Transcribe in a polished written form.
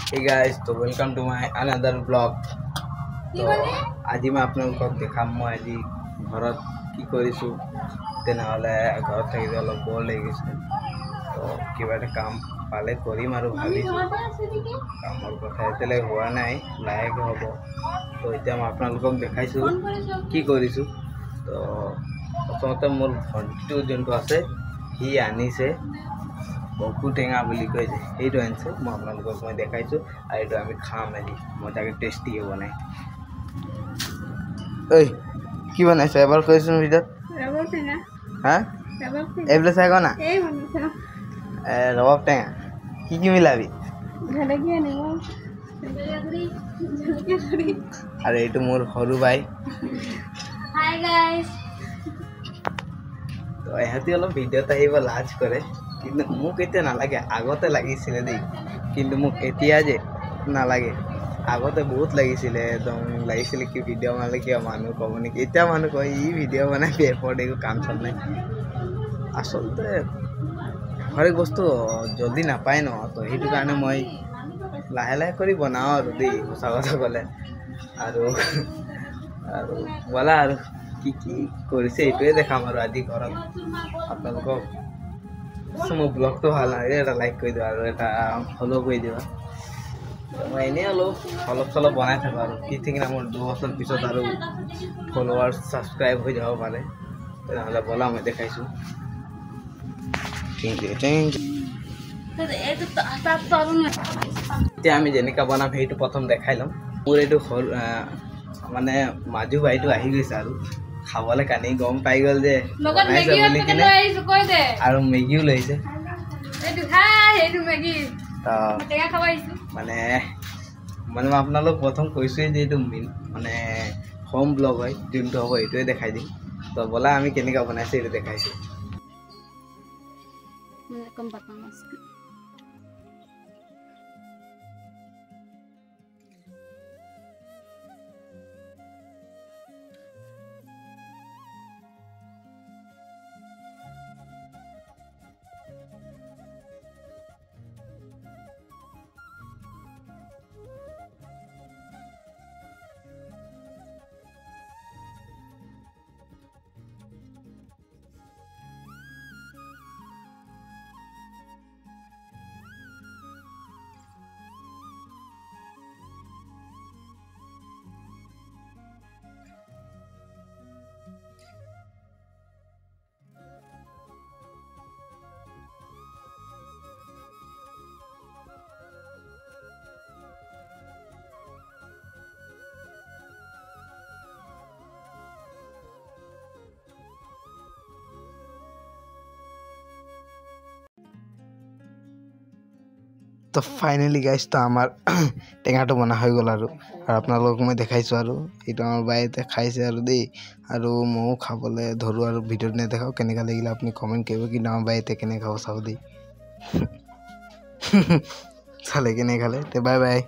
Hey guys, so welcome to my another vlog. So আজি মই আপোনালোকক দেখাম মই আজি ঘৰত কি কৰিছো তেনেহলে ঘৰত থাকি অলপ বৰ লাগিছে তো কিবা এটা কাম পালে কৰিম আৰু ভাবিছো কামৰ কথা এতিয়ালৈ হোৱা নাই লাহেকৈ হ'ব তো এতিয়া মই আপোনালোকক দেখাইছো কি কৰিছো তো প্ৰথমতে মোৰ ভণ্টিটো যোনটো আছে সি আনিছে বকু টেঙা বুলি কয় যে এইটো আনিছে মই আপোনালোকক মই দেখাইছো আৰু এইটো আমি খাম আজি মই তাকে টেষ্টি বনাই ঐ কি বনাইছে এবাৰ কৈছো ভিডিঅ'ত ৰবাব টেঙা হা ৰবাব টেঙা এইবিলাক চাই কোনা এই বনাইছা ৰবাব টেঙা কি মিলাবি ঢালকিয়া নিমখ জলকীয়া আৰু এইটো মোৰ সৰু ভাই হাই গাইস তো এহাতি অলপ ভিডিঅ'ত আহিব লাজ কৰে কিন্তু মোক এতিয়া নালাগে আগতে লাগিছিলে দেই কিন্তু মোক এতিয়া যে নালাগে আগতে বহুত লাগিছিলে একদম লাগিছিলে কি ভিডিঅ' বনালে কিয় মানুহ ক'ব নেকি এতিয়া মানুহ কয় ই ভিডিঅ' বনাই পেপৰ দেখো কাম চাম নাই আচলতে হৰেক বস্তু জলদি নাপায় ন তো সেইটো কাৰণে মই লাহে লাহে কৰি বনাওঁ আৰু দেই সঁচা কথা ক'লে আৰু বলা আৰু কি কি কৰিছে এইটোৱে দেখাম আৰু আজি ঘৰত আপোনালোকক মোৰ ব্লগটো ভাল লাগে এটা লাইক কৰি দিবা আৰু এটা ফলো কৰি দিবা মই এনেই অলপ চলপ বনাই থাকোঁ আৰু কি ঠিক না মোৰ 2 বছৰ পিছত আৰু ফলোৱাৰ্ছ ছাবস্ক্ৰাইব হৈ যাব পাৰে তেনেহ'লে বলা মই দেখাইছোঁ এতিয়া আমি যেনেকৈ বনাম সেইটো প্ৰথম দেখাই ল'ম মোৰ এইটো মানে মাজু বাইটো আহি গৈছে আৰু খাবলৈ কানি গম পাই গ'ল যে বনাইছে বুলি কিনে আৰু মেগীও লৈছে মানে মই আপোনালোক প্ৰথম কৈছোঁৱেই যে এইটো মানে হোম ব্লগ হয় যোনটো হ'ব এইটোৱে দেখাই দিম তো ব'লা আমি কেনেকৈ বনাইছোঁ এইটো দেখাইছোঁ তো ফাইনেলি গাইজ তো আমাৰ টেঙাটো বনা হৈ গ'ল আৰু আপোনালোকক মই দেখাইছোঁ আৰু এইটো আমাৰ বাইতে খাইছে আৰু দেই আৰু ময়ো খাবলৈ ধৰোঁ আৰু ভিডিঅ'ত নেদেখাওঁ কেনেকুৱা লাগিলে আপুনি কমেণ্ট কৰিব কিন্তু আমাৰ বাইতে কেনেকৈ খাব চাব দেই চালে কেনেকৈ খালে তে বাই বাই